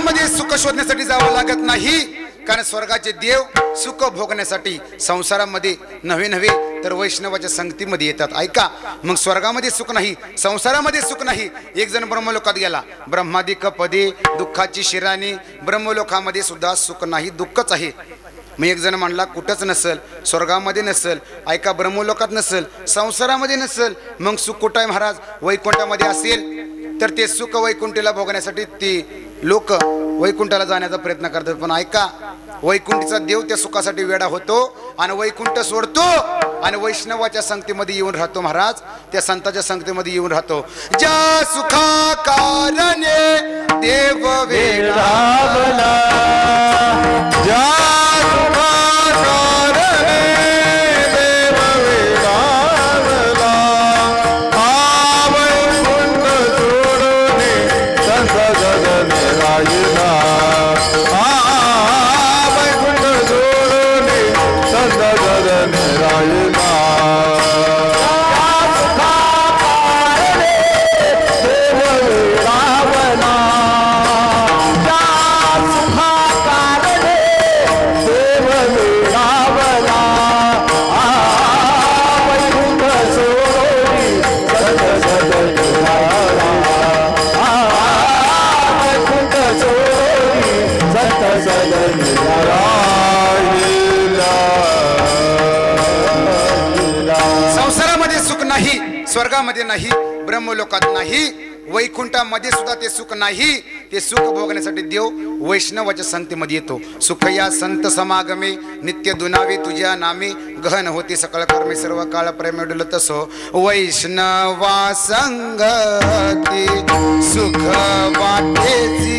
संसारामध्ये सुख शोधण्यासाठी जावं लागत नाही, कारण स्वर्गाचे देव सुख भोगण्यासाठी संसारामध्ये नव्हे तर वैष्णवाच्या संगतीमध्ये येतात. ऐका, मग स्वर्गामध्ये सुख नाही, संसारामध्ये सुख नाही. एक जण ब्रह्मलोकात गेला, ब्रह्मादिक पदे दुःखाची शिराणी, ब्रह्मलोकामध्ये सुद्धा सुख नाही, दुःखच आहे. मग एक जण म्हणला कुठंच नसल, स्वर्गामध्ये नसल, ऐका ब्रह्मलोकात नसल, संसारामध्ये नसल, मग सुख कुठं आहे महाराज? वैकुंठामध्ये असेल तर ते सुख वैकुंठीला भोगण्यासाठी ती लोक वैकुंठाला जाण्याचा प्रयत्न करतात. पण ऐका, वैकुंठीचा देव त्या सुखासाठी वेडा होतो आणि वैकुंठ सोडतो आणि वैष्णवाच्या संगतीमध्ये येऊन राहतो. महाराज त्या संतांच्या संगतीमध्ये येऊन राहतो. ज्या सुखा कारणे देव वेडावला, ज्या सुखा कारणे देव वेडावला, हा वैकुंठ सोडून संत जगन राहिला, स्वर्गामध्ये नाही, ब्रह्मलोकात नाही, वैकुंठामध्ये सुद्धा ते सुख नाही. ते सुख भोगण्यासाठी देव वैष्णवाच्या संगतीमध्ये येतो. सुख या संत समागमे नित्य दुनावे तुझ्या नामे, गहन होते सकळ कर्मे सर्व काळ प्रेम डुलत सो, वैष्णवा संगती सुख वाटेची,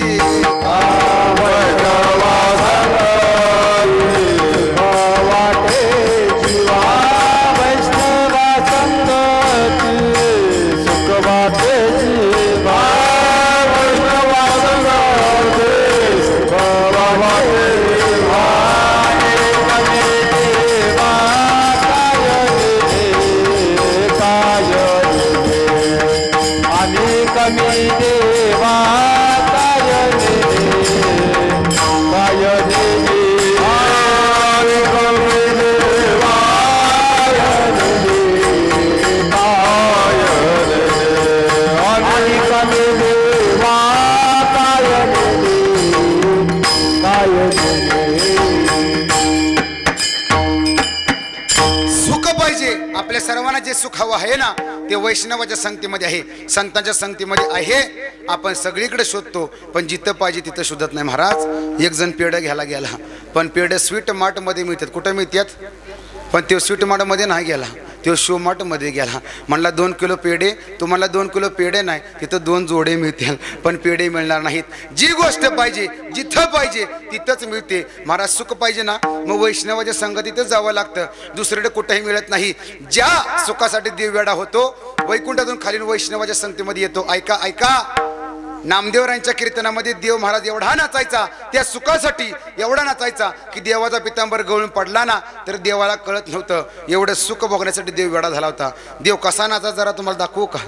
सर्वांना जे सुख हवं आहे ना ते वैष्णवाच्या संगतीमध्ये आहे, संतांच्या संगतीमध्ये आहे. आपण सगळीकडे शोधतो पण जिथं पाहिजे तिथं शोधत नाही. महाराज एक जण पेढं घ्यायला गेला, पण पेढं स्वीट मार्ट मध्ये मिळतात. कुठं मिळतात? पण तो स्वीट मार्ट मध्ये नाही गेला, तो शो मार्ट मध्ये गेला. म्हणला 2 किलो पेढे, तुम्हाला 2 किलो पेढे नाही, तिथं 2 जोडे मिळतील, पण पेढे मिळणार नाहीत. जी गोष्ट पाहिजे जिथं पाहिजे तिथंच मिळते. महाराज सुख पाहिजे ना, मग वैष्णवाच्या संगतीतच जावं लागतं, दुसरीकडे कुठेही मिळत नाही. ज्या सुखासाठी देव वेडा होतो वैकुंठातून खाली वैष्णवाच्या संगतीमध्ये येतो. ऐका ऐका, नामदेवरांच्या कीर्तनामध्ये देव महाराज एवढा नाचायचा, त्या सुखासाठी एवढा नाचायचा की देवाचा पितांबर गळून पडला ना तर देवाला कळत नव्हतं. एवढं सुख भोगण्यासाठी देव वेडा झाला होता. देव कसा नाचा जरा तुम्हाला दाखवू का?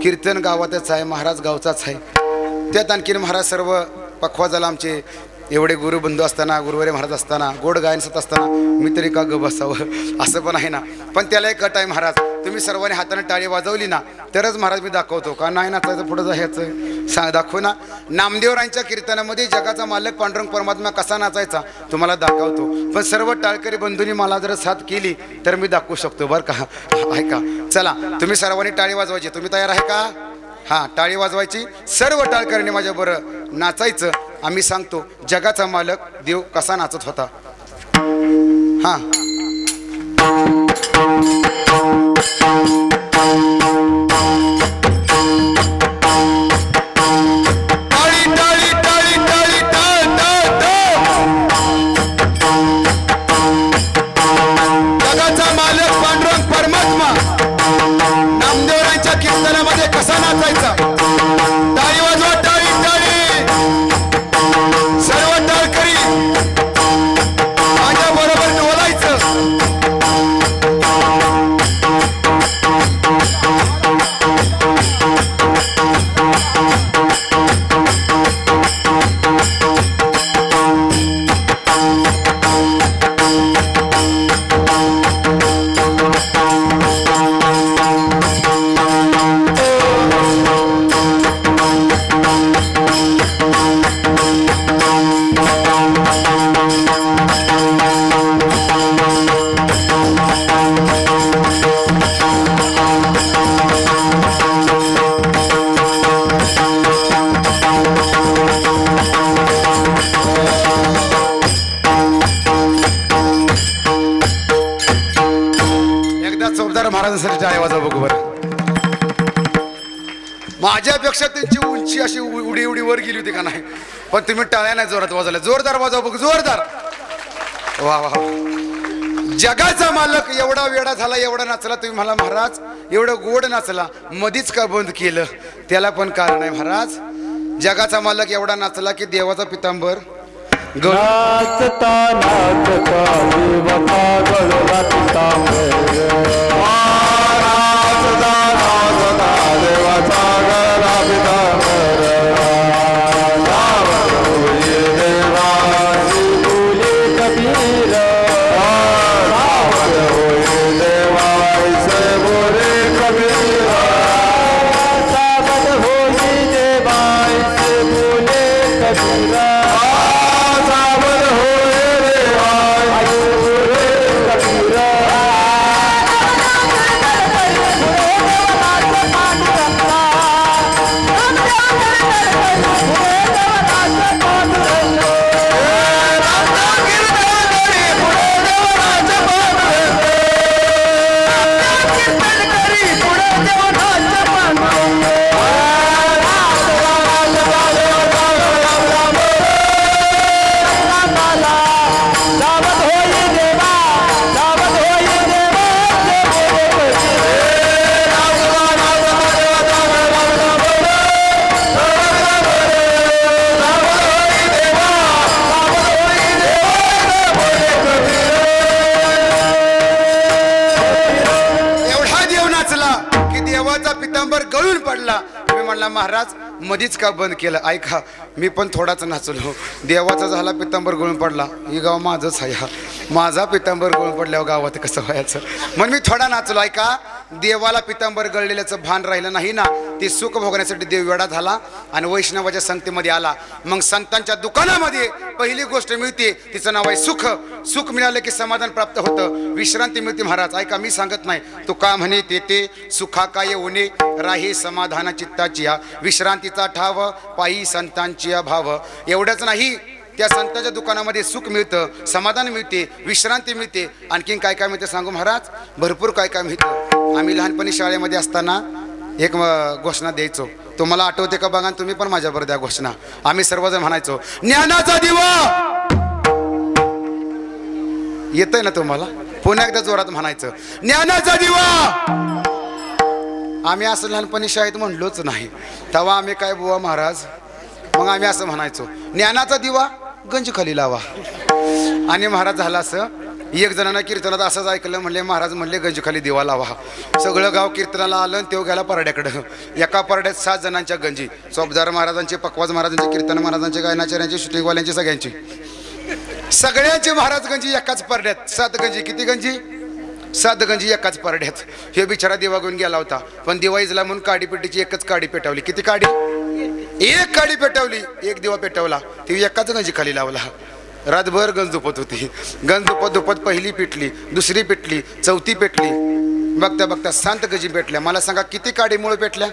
कीर्तन गावातच आहे, महाराज गावचाच आहे. त्यात आणखीन महाराज सर्व पखवा झाला. आमचे एवढे गुरुबंधू असताना, गुरुवारी महाराज असताना, गोड गायन सत असताना मी तरी का ग बसावं असं पण आहे ना. पण त्याला एक कट आहे महाराज, तुम्ही सर्वांनी हाताने टाळी वाजवली ना तरच महाराज मी दाखवतो. का नाही नाचायचं पुढं जायचं सांग दाखवू ना. नामदेवरांच्या कीर्तनामध्ये जगाचा मालक पांडुरंग परमात्मा कसा नाचायचा तुम्हाला दाखवतो. पण सर्व टाळकरी बंधूंनी मला जर साथ केली तर मी दाखवू शकतो बरं का. ऐका, चला तुम्ही सर्वांनी टाळी वाजवायची. तुम्ही तयार आहे का? हां, टाळी वाजवायची. सर्व टाळकरीने माझ्या बरं नाचायचं. आम्ही सांगतो जगाचा मालक देव कसा नाचत होता. हां, जगाचा मालक पांडुरंग परमात्मा नामदेवरांच्या कीर्तनामध्ये कसा नाचायचा. टाळी वाजवा, टाळी टाळी. सर्व टाळकरी माझ्या बरोबर डोलायचं. महाराजांसाठी टाळ्या वाजवा बघू बरं. माझ्यापेक्षा त्यांची उंची अशी उडी उडी वर गेली होती का नाही, पण तुम्ही टाळ्या नाही जोरात वाजवल्या. जोरदार वाजवा बघू, जोरदार. वा वा. जगाचा मालक एवढा वेडा झाला, एवढा नाचला, तुम्ही मला महाराज एवढं गोड नाचला मधीच का बंद केलं? त्याला पण कारण आहे महाराज. जगाचा मालक एवढा नाचला की देवाचा पितांबर नाचता नाचता देवाचा गळला पितांबर. नाचता नाचता देवाचा गळला पितांबर. सावध होई देवा ऐसे बोले कबीर. सावध होई देवा ऐसे बोले कबीर. सावध होई देवा ऐसे बोले कबीर. गळून पडला. मी म्हणला महाराज मधीच का बंद केलं? ऐका, मी पण थोडाच नाचलो. देवाचा झाला पितांबर गळून पडला. ही गाव माझंच आहे. माझा पितांबर गळून पडल्यावर गावात कसं व्हायचं? मग मी थोडा नाचलो. ऐका, देवाला पितांबर गळलेल्याचं भान राहिलं नाही ना. ते सुख भोगण्यासाठी देव वेडा झाला आणि वैष्णवाच्या संगतीमध्ये आला. मग संतांच्या दुकानामध्ये पहिली गोष्ट मिळते, तिचं नाव आहे सुख. सुख मिळालं की समाधान प्राप्त होतं, विश्रांती मिळते. महाराज ऐका, मी सांगत नाही, तू का म्हणे ते सुखा काय उणे राही समाधान चित्ताची, विश्रांतीचा ठाव पायी संतांची भाव. एवढंच नाही, त्या संतांच्या दुकानामध्ये सुख मिळतं, समाधान मिळते, विश्रांती मिळते. आणखीन काय काय मिळतं सांगू महाराज? भरपूर काय काय मिळतं. आम्ही लहानपणी शाळेमध्ये असताना एक घोषणा द्यायचो. तुम्हाला आठवते का बघा? तुम्ही पण माझ्याबरोबर द्या घोषणा. आम्ही सर्वजण म्हणायचो, ज्ञानाचा दिवा. येतंय ना तुम्हाला? पुन्हा एकदा जोरात म्हणायचं, ज्ञानाचा दिवा. आम्ही असं लहानपणी शाळेत म्हणलोच नाही. तेव्हा आम्ही काय बुवा महाराज, मग आम्ही असं म्हणायचो, ज्ञानाचा दिवा गंज खाली लावा. आणि महाराज झाला असं, एक जणांना कीर्तनात असंच ऐकलं, म्हणले महाराज म्हणले गंज खाली दिवा लावा. सगळं गाव कीर्तनाला आलं आणि तेव्हा गेला परड्याकडं. एका परड्यात 7 जणांच्या गंजी, चोपदार महाराजांचे, पकवाज महाराजांचे, कीर्तन महाराजांचे, गायनाचार्यांचे, शूटिंगवाल्यांचे, सगळ्यांची महाराज गंजी एकाच परड्यात. 7 गंजी. किती गंजी? 7 गंजी एकाच परड्यात. हे बिचारा दिवा घेऊन गेला होता, पण दिवाळीला म्हणून काडीपेटीची एकच काडी पेटवली. किती काडी? एक काडी पेटवली, एक दिवा पेटवला. ती एकाच गंजी खाली लावला. रातभर गंज दुपत होती. गंज दुपत दुपत पहिली पेटली, दुसरी पेटली, चौथी पेटली. बघता बघता 7 गंजी पेटल्या. मला सांगा किती काडीमुळे पेटल्या?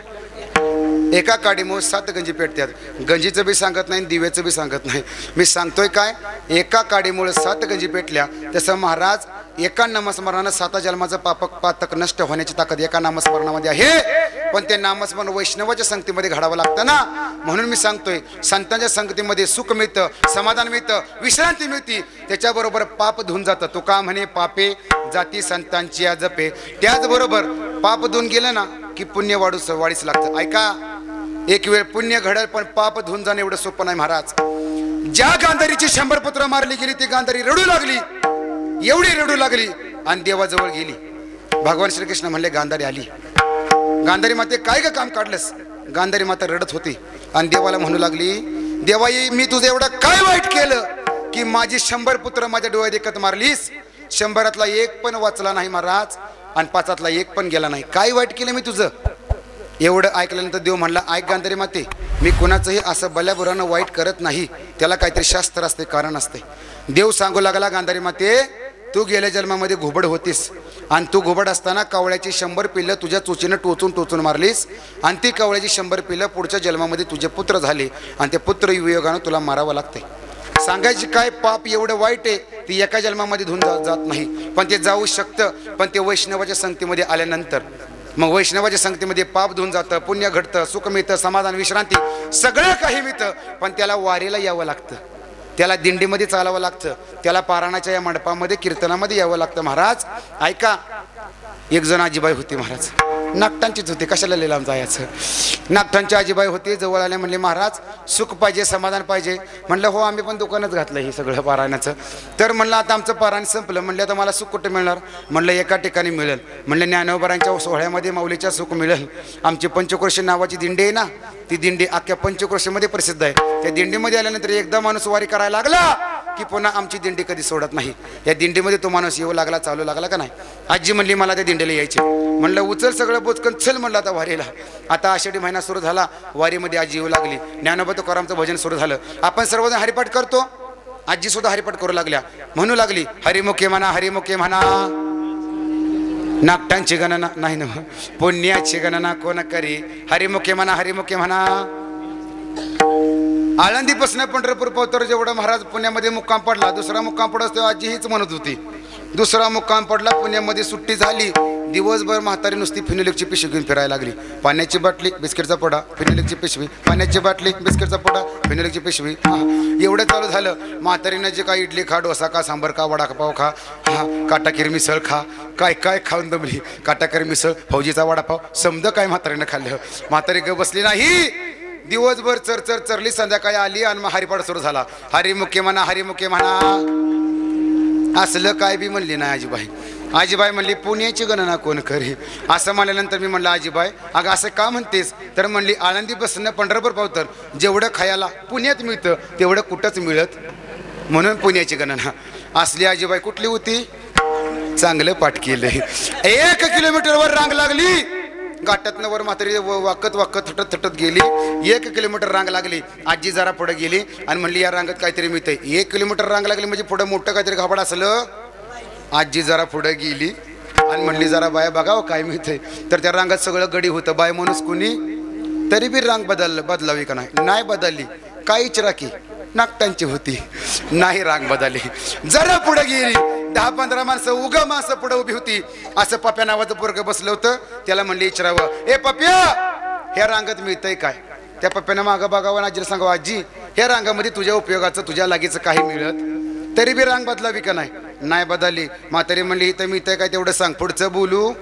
एका काडीमुळे 7 गंजी पेटतात. गंजीचं बी सांगत नाही, दिव्याचं बी सांगत नाही. मी सांगतोय काय, एका काडीमुळे 7 गंजी पेटल्या. तसं महाराज एका नामस्मरणानं 7 जन्माचं पातक नष्ट होण्याची ताकद एका नामस्मरणामध्ये आहे. पण ते नामस्मरण वैष्णवाच्या संगतीमध्ये घडावं लागतं ना. म्हणून मी सांगतोय, संतांच्या संगतीमध्ये सुख मिळतं, समाधान मिळतं, विश्रांती मिळते. त्याच्याबरोबर पाप धुवून जातं. तुका म्हणे पापे जाती संतांची जपे. त्याचबरोबर पाप धुवून गेलं ना की पुण्य वाढीस लागतं. ऐका, एक वेळ पुण्य घडल, पण पाप धुवून जाणं एवढं सोपं नाही महाराज. ज्या गांधारीची 100 पुत्र मारली गेली, ती गांधारी रडू लागली, एवढी रडू लागली आणि देवाजवळ गेली. भगवान श्रीकृष्ण म्हणले, गांधारी आली. गांधारी माते काय ग काम काढलंस? गांधारी माता रडत होती आणि देवाला म्हणू लागली, देवाई मी तुझं एवढं काय वाईट केलं की माझी 100 पुत्र माझ्या डोळ्यात एकत मारलीस? 100तला एक पण वाचला नाही महाराज, आणि 5तला एक पण गेला नाही. काय वाईट केलं मी तुझं? एवढं ऐकल्यानंतर देव म्हणला, ऐक गांधारी माते, मी कोणाचंही असं बल्याबुरानं वाईट करत नाही. त्याला काहीतरी शास्त्र असते, कारण असते. देव सांगू लागला, गांधारी माते तू गेल्या जन्मामध्ये घुबड होतीस आणि तू घुबड असताना कावळ्याची 100 पिल्लं तुझ्या चोचीनं टोचून मारलीस आणि ती कावळ्याची 100 पिल्लं पुढच्या जन्मामध्ये तुझे पुत्र झाले आणि ते पुत्र वियोगानं तुला मारावं लागते. सांगायची काय, पाप एवढं वाईट आहे ती एका जन्मामध्ये धुवून जात नाही, पण ते जाऊ शकतं. पण ते वैष्णवाच्या संगतीमध्ये आल्यानंतर मग वैष्णवाच्या संगतीमध्ये पाप धुवून जातं, पुण्य घडतं, सुख मिळतं, समाधान विश्रांती सगळं काही मिळतं. पण त्याला वारीला यावं लागतं, त्याला दिंडीमध्ये चालावं लागतं, त्याला पारायणाच्या या मंडपामध्ये कीर्तनामध्ये यावं लागतं. महाराज ऐका, एक जण आजीबाई होती महाराज, नागटांचीच होती, कशाला लिलाम जायचं. नागटांची आजीबाई होती, जवळ आले म्हणले महाराज सुख पाहिजे, समाधान पाहिजे. म्हणलं हो, आम्ही पण दुकानच घातलं हे सगळं पारायणाचं. तर म्हणलं आता आमचं पारायण संपलं. म्हणलं आता मला सुख कुठे मिळणार. म्हणलं एका ठिकाणी मिळेल. म्हणलं ज्ञानोबारांच्या सोहळ्यामध्ये माऊलीच्या सुख मिळेल. आमची पंचक्रोशी नावाची दिंडी आहे ना, ती दिंडी अख्ख्या पंचक्रोशीमध्ये प्रसिद्ध आहे. त्या दिंडीमध्ये आल्यानंतर एकदा माणूस वारी करायला लागला की पुन्हा आमची दिंडी कधी सोडत नाही. या दिंडीमध्ये तो माणूस येऊ लागला, चालू लागला का नाही. आजी म्हणली मला त्या दिंडीला यायचे. म्हणलं उचल सगळं बोचकन चल म्हणलं आता वारीला. आता आषाढी महिना सुरू झाला, वारीमध्ये आजी येऊ लागली. ज्ञानोबा तुकारामचं भजन सुरू झालं. आपण सर्वजण हरिपाठ करतो, आजी सुद्धा हरिपाठ करू लागल्या. म्हणू लागली हरिमुखे म्हणा, हरिमुखे म्हणा. नागटांची गणना नाही ना, पुण्याची गणना कोण करी. हरिमुखे म्हणा, हरिमुखे म्हणा. आळंदीपासून पंढरपूर पावतर जेवढा महाराज पुण्यामध्ये मुक्काम पडला, दुसरा मुक्काम पडत तेव्हा आजी हीच म्हणत होती. दुसरा मुक्काम पडला, पुण्यामध्ये सुट्टी झाली. दिवसभर म्हातारी नुसती फिनोलिकची पिशवी घेऊन फिरायला लागली. पाण्याची बाटली, बिस्किटचा पोडा, फिनोलिकची पिशवी, पाण्याची बाटली, बिस्किटचा पोडा, फिनोलिकची पिशवी. एवढं चालू झालं. म्हातारीनं जे काय इडली खा, डोसा खा, सांबर खा, वडापाव खा, काटाकीर मिसळ खा, काय काय खाऊन दमली. काटाकीर मिसळ, फौजीचा वडापाव, समजा काय म्हातारीनं खाल्लं. म्हातारी ग बसली नाही, दिवसभर चरचर चरली. संध्याकाळी आली आणि मग हरिपाठ सुरू झाला. हरिमुखे म्हणा, हरिमुखे म्हणा. असलं काय बी म्हणली नाही आजीबाई. आजीबाई म्हणली पुण्याची गणना कोण करी. असं म्हणल्यानंतर मी म्हणलं आजीबाई अगं असं का म्हणतेस. तर म्हणली आळंदी बसणं पंढरपूर पावतर जेवढं खायला पुण्यात मिळतं तेवढं कुठंच मिळत, म्हणून पुण्याची गणना. असली आजीबाई कुठली होती. चांगलं पाठ केलं. 1 किलोमीटरवर रांग लागली. घाटातनं वर म्हातारी वाकत वाकत थटत थटत गेली. 1 किलोमीटर रांग लागली. आजी जरा पुढे गेली आणि म्हणली या रांगात काहीतरी मिळतंय. 1 किलोमीटर रांग लागली म्हणजे पुढं मोठं काहीतरी घाबड असलं. आजी जरा पुढे गेली आणि म्हणली जरा बाया बघावं काय मिळतंय. तर त्या रांगात सगळं गडी होतं. बाय माणूस कुणी तरी बी रांग बदलावी का नाही बदलली. काही चिराकी नागटांची होती, नाही रांग बदलली. जरा पुढे गेली, 10-15 माणसं उगा माणसं पुढे उभी होती. असं पप्या नावाचं पोरगं बसलं होतं. त्याला म्हणली विचारावं ए पप्या ह्या रांगात मिळतंय काय. त्या पप्यानं मागं बघावं, आजीला सांगावं आजी ह्या रांगामध्ये तुझ्या उपयोगाचं तुझ्या लागीचं काही मिळत. तरी बी रांग बदलावी का नाही बदलली. म्हातारी म्हणली इथं मिळतंय काय तेवढं सांग. पुढचं बोलू.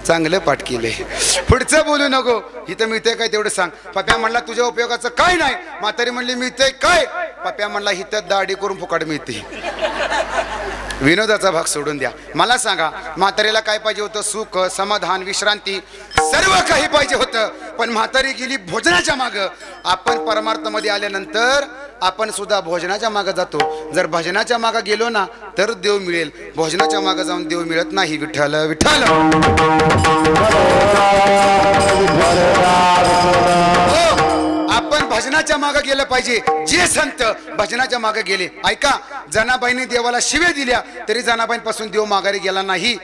चांगलं पाठ केलंय. पुढचं बोलू नको, इथं मिळतंय काय तेवढं सांग. पप्या म्हणला तुझ्या उपयोगाचं काय नाही. म्हातारी म्हणली मिळतंय काय. पप्या म्हणला इथं दाढी करून फुकाट मिळते. विनोदाचा भाग सोडून द्या. मला सांगा म्हातारीला काय पाहिजे होतं. सुख, समाधान, विश्रांती सर्व काही पाहिजे होतं. पण म्हातारी गेली भोजनाच्या मागं. आपण परमार्थमध्ये आल्यानंतर आपण सुद्धा भोजनाच्या मागं जातो. जर भजनाच्या मागं गेलो ना तर देव मिळेल. भोजनाच्या मागं जाऊन देव मिळत नाही. विठ्ठल विठ्ठल. आपण भजनाच्या मागं गेलं पाहिजे. जे संत भजनाच्या मागं गेले. ऐका, जनाबाईंनी देवाला शिव्या दिल्या तरी जनाबाईंपासून देव माघारी गेला नाही.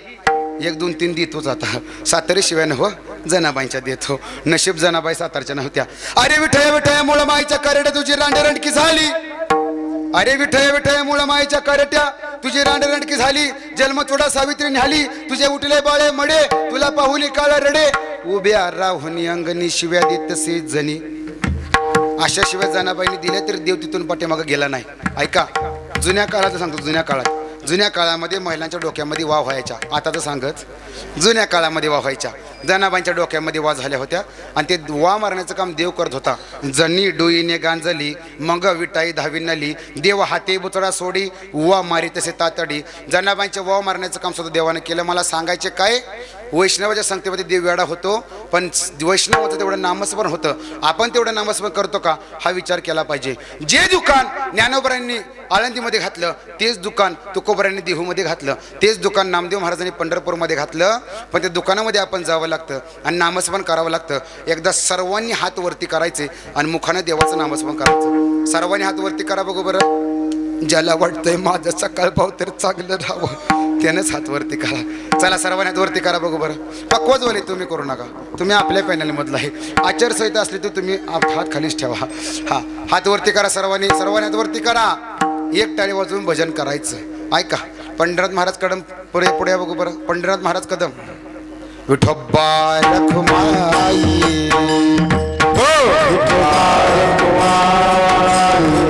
1, 2, 3 देतोच. आता सातारी शिव्या नव्ह जनाबाईंच्या देतो. नशीब जनाबाई सातारच्या नव्हत्या. अरे विठया विठया मुळ माईच्या करड्या तुझी रांडरंडकी झाली. अरे विठया विठया मुळ माईच्या करट्या तुझी रांडरंडकी झाली. जन्म थोडा सावित्री न्याली. तुझे उठले बाळे मडे तुला पाहुली काळ रडे. उभ्या राहुनी अंगणी शिव्या देतसे जणी. अशा शिव्या जनाबाईंनी दिल्या तरी देव तिथून पाठीमागं गेला नाही. ऐका, जुन्या काळाचं सांगतो. जुन्या काळामध्ये महिलांच्या डोक्यामध्ये वाव व्हायच्या. आता तर सांगत जुन्या काळामध्ये वाव व्हायच्या. जनाबाईंच्या डोक्यामध्ये वा झाल्या होत्या आणि ते वा मारण्याचं काम देव करत होता. जनी डोईने गांजली मग विटाई धाविनली. देव हाते बुचडा सोडी वा मारी तसे तातडी. जनाबाईंच्या वाव मारण्याचं काम सुद्धा देवानं केलं. मला सांगायचे काय, वैष्णवाच्या संगतीमध्ये देव वेडा होतो पण वैष्णवाचं तेवढं नामस्मरण होतं. आपण तेवढं नामस्मरण करतो का हा विचार केला पाहिजे. जे दुकान ज्ञानोबरांनी आळंदीमध्ये घातलं तेच दुकान तुकोबरांनी देहूमध्ये घातलं. तेच दुकान नामदेव महाराजांनी पंढरपूरमध्ये घातलं. पण त्या दुकानामध्ये आपण जावं लागतं आणि नामस्मरण करावं लागतं. एकदा सर्वांनी हात वरती करायचे आणि मुखानं देवाचं नामस्मरण करायचं. सर्वांनी हात वरती करा बघू बरं. ज्याला वाटतंय माझं सकाळ भाव तर चांगलं राहावं त्यानंच हात वरती करा. चला सर्वांनी हात वरती करा बघू बरं. पक्वच बोले तुम्ही करू नका. तुम्ही आपल्या पॅनलमधला आहे. आचारसंहिता असली तर तुम्ही हात खालीच ठेवा. हात वरती करा सर्वांनी. हात वरती करा. एक टाळी वाजवून भजन करायचं. ऐका पंढरनाथ महाराज कदम पुढे पुढे बघू बरं. पंढरनाथ महाराज कदम. विठोबा रखुमाई विठोबा रखुमाई